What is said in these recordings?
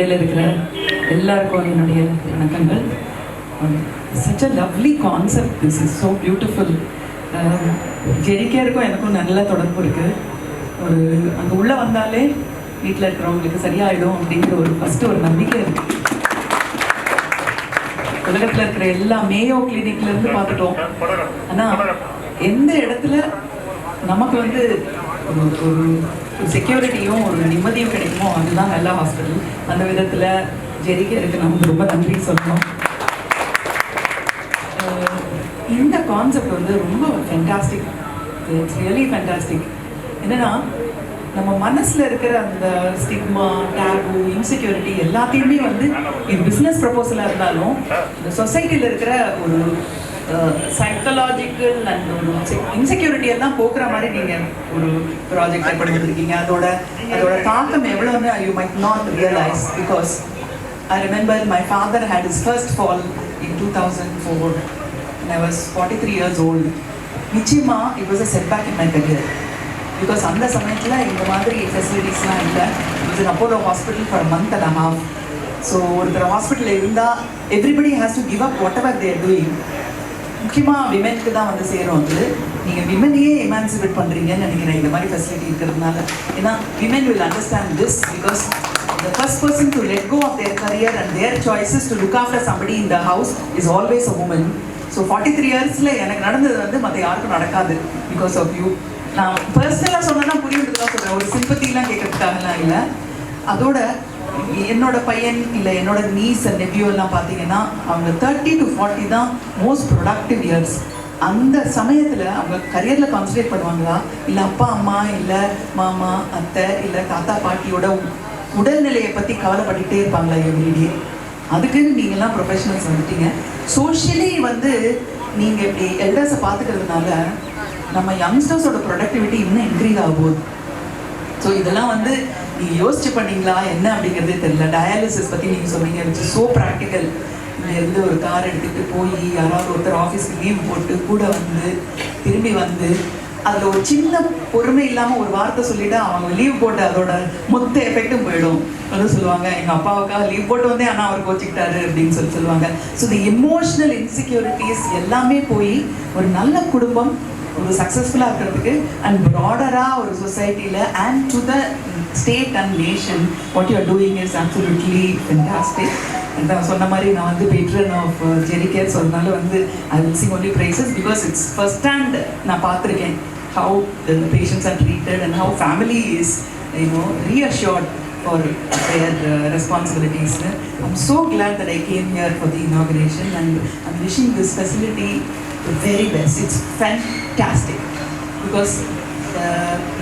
மேடையில் இருக்கிற எல்லாருக்கும் என்னுடைய வணக்கங்கள். Such a lovely concept. This is so beautiful. ஜெரிகேருக்கும் எனக்கும் நல்ல தொடர்பு இருக்குது. ஒரு அங்கே உள்ளே வந்தாலே வீட்டில் இருக்கிறவங்களுக்கு சரியாயிடும் அப்படிங்கிற ஒரு நம்பிக்கை இருக்குது. உலகத்தில் இருக்கிற எல்லா மேயோ கிளினிக்லேருந்து பார்த்துட்டோம். ஆனால் எந்த இடத்துல நமக்கு வந்து ஒரு செக்யூரிட்டியும் ஒரு நிம்மதியும் கிடைக்குமோ அதுதான் நல்ல ஹாஸ்பிட்டல். அந்த விதத்தில் ஜெரிகேருக்கு நமக்கு ரொம்ப நன்றி சொல்லணும். இந்த கான்செப்ட் வந்து ரொம்ப ஃபென்டாஸ்டிக். It's really fantastic. என்னன்னா நம்ம மனசில் இருக்கிற அந்த ஸ்டிக்மா, டேபு, இன்செக்யூரிட்டி எல்லாத்தையுமே வந்து இது பிஸ்னஸ் ப்ரப்போசலாக இருந்தாலும் இந்த சொசைட்டியில் இருக்கிற ஒரு சைக்கலாஜிக்கல் அண்ட் ஒரு இன்செக்யூரிட்டி எல்லாம் போக்குற மாதிரி நீங்கள் ஒரு ப்ராஜெக்ட் பண்ணிருக்கீங்க. அதோட தாக்கம் எவ்வளோன்னு you might not realise. Because I remember my father had his first fall in 2004 and I was 43 years old. நிச்சயமா it was a setback in my career. Because அந்த சமயத்தில் இந்த மாதிரி ஃபெசிலிட்டிஸ்லாம் இல்லை. It was in Apollo hospital for a month and a half. So ஒருத்தர் ஹாஸ்பிட்டலில் இருந்தால் everybody has to give up whatever they are doing. முக்கியமாக விமென்க்கு தான் வந்து சேரும். அது நீங்கள் விமெனையே எமான்சிபேட் பண்ணுறீங்கன்னு நினைக்கிறேன் இந்த மாதிரி ஃபெசிலிட்டி இருக்கிறதுனால. ஏன்னா women will understand this because the first person to let go of their career and their choices to look after somebody in the house is always a woman. So 43 yearsல எனக்கு நடந்தது வந்து மற்ற யாருக்கும் நடக்காது because of you. நான் பர்சனலாக சொன்னா புரியுறதுலாம் சொல்கிறேன், ஒரு சிம்பத்திலாம் கேட்கறதுக்காகலாம் இல்லை. அதோட என்னோட பையன் இல்லை என்னோட நீஸ் அண்ட் நெப்யூ எல்லாம் பார்த்தீங்கன்னா அவங்க 30 to 40 தான் மோஸ்ட் ப்ரொடக்டிவ் இயர்ஸ். அந்த சமயத்தில் அவங்க கரியரில் கான்சன்ட்ரேட் பண்ணுவாங்களா, இல்லை அப்பா அம்மா இல்லை மாமா அத்தை இல்லை தாத்தா பாட்டியோட உடல்நிலையை பற்றி கவலைப்பட்டுகிட்டே இருப்பாங்களா எவ்ரிடே? அதுக்குன்னு நீங்கள்லாம் ப்ரொஃபஷனல்ஸ் வந்துட்டீங்க. சோஷியலி வந்து நீங்கள் இப்படி எல்டர்ஸை பார்த்துக்கிறதுனால நம்ம யங்ஸ்டர்ஸோட ப்ரொடக்டிவிட்டி இன்னும் இன்க்ரீஸ் ஆகும்போது. ஸோ இதெல்லாம் வந்து நீங்கள் யோசிச்சு பண்ணீங்களா என்ன அப்படிங்கிறதே தெரியல. டயாலிசிஸ் பற்றி நீங்கள் சொன்னீங்க, விச் இஸ் ஸோ ப்ராக்டிக்கல். இங்கேருந்து ஒரு கார் எடுத்துகிட்டு போய் யாராவது ஒருத்தர் ஆஃபீஸ்க்கு லீவ் போட்டு கூட வந்து திரும்பி வந்து அதில் ஒரு சின்ன பொறுமை இல்லாமல் ஒரு வார்த்தை சொல்லிவிட்டு அவங்க லீவ் போட்டு அதோட மொத்த எஃபெக்டும் போயிடும். வந்து சொல்லுவாங்க எங்கள் அப்பாவுக்காக லீவ் போட்டு வந்தே ஆனால் அவர் கோச்சிக்கிட்டாரு அப்படின்னு சொல்லுவாங்க. ஸோ தி எமோஷ்னல் இன்செக்யூரிட்டிஸ் எல்லாமே போய் ஒரு நல்ல குடும்பம் ஒரு சக்ஸஸ்ஃபுல்லாக இருக்கிறதுக்கு அண்ட் ப்ராடராக ஒரு சொசைட்டியில் and to the state and nation what you are doing is absolutely fantastic. நான் சொன்ன மாதிரி நான் வந்து பேட்ரன் ஆஃப் ஜெரிகேர், ஸோ அதனால வந்து I will sing only prices because it's first hand நான் பார்த்துருக்கேன் how the patients are treated and how family is reassured for their responsibilities. I'm so glad that I came here for the inauguration and I'm wishing this facility the very best. It's fantastic because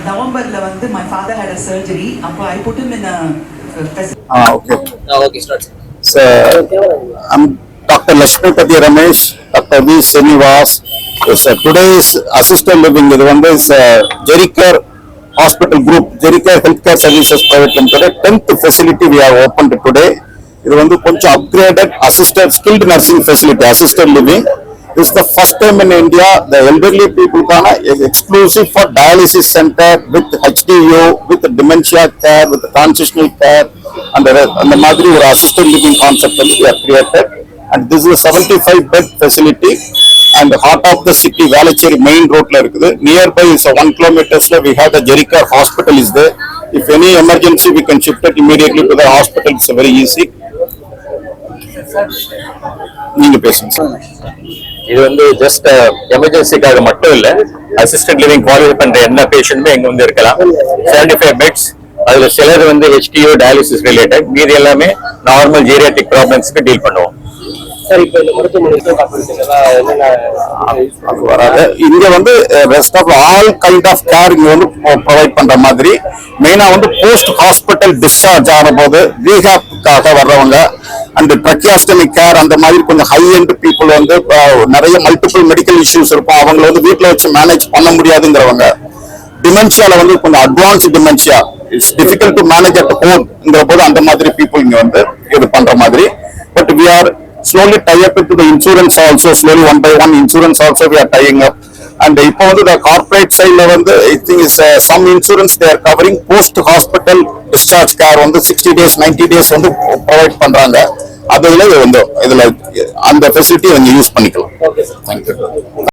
November வந்து my father had a surgery. அப்போ I put him in a okay start. So I'm Dr. Lakshmipathy Ramesh, Dr. V. Srinivas. So today's assisted living is Jeriker Hospital Group, Jeriker Healthcare Services Private Limited. 10th facility we have opened today. This is a upgraded assisted skilled nursing facility, assisted living. This is the first time in India the elderly people is exclusive for dialysis center with HDU, with dementia care, with transitional care, and the madri or assisted living concept we have created. And this is a 75-bed facility and heart of the city, Valacheri main road la irukku. Nearby is 1 kilometer we have the Jeriker hospital is there. If any emergency we can shift it immediately to the hospital. It's very easy. நீங்க பேசுங்க sir. இது வந்து just எமர்ஜென்சிக்காக மட்டும் இல்ல, assistant living qualify பண்ற எல்லா பேஷண்ட்டுமே இங்க வந்து இருக்கலாம். 75 பெட்ஸ். அதுல சிலர் வந்து HDO டயாலிசிஸ் ரிலேட்டட், மீதி எல்லாமே நார்மல் ஜீரியாட்ரிக் ப்ராப்ளம்ஸ்க்கு டீல் பண்ணுவோம். இங்க வந்து rest of all kind of care இங்க வந்து ப்ரொவைட் பண்ற மாதிரி மெயினா வந்து போஸ்ட் ஹாஸ்பிட்டல் டிஸ்சார்ஜ் ஆன போது ரீஹாப்காக வர்றவங்க அண்ட் ட்ரக்கியாஸ்டமிக் கேர் அந்த மாதிரி கொஞ்சம் ஹை எண்ட் பீப்புள் வந்து நிறைய மல்டிபிள் மெடிக்கல் இஷ்யூஸ் இருக்கும், அவங்களை வந்து வீட்டில் வச்சு மேனேஜ் பண்ண முடியாதுங்கிறவங்க, டிமென்ஷியால வந்து கொஞ்சம் advance dementia it's difficult to manage at ஹோம்ங்கிற போது அந்த மாதிரி பீப்புள் இங்க வந்து இது பண்ற மாதிரி. But we are slowly tie up into the insurance also, slowly one by one insurance also we are tying up, and இப்போ வந்து கார்பரேட் சைட்ல வந்து I think is some insurance they are covering post hospital discharge care வந்து 60 days 90 days வந்து provide பண்றாங்க. அதுல வந்து இதுல அந்த ஃபெசிலிட்டி நீங்க யூஸ் பண்ணிக்கலாம். Okay sir. தேங்க்யூ.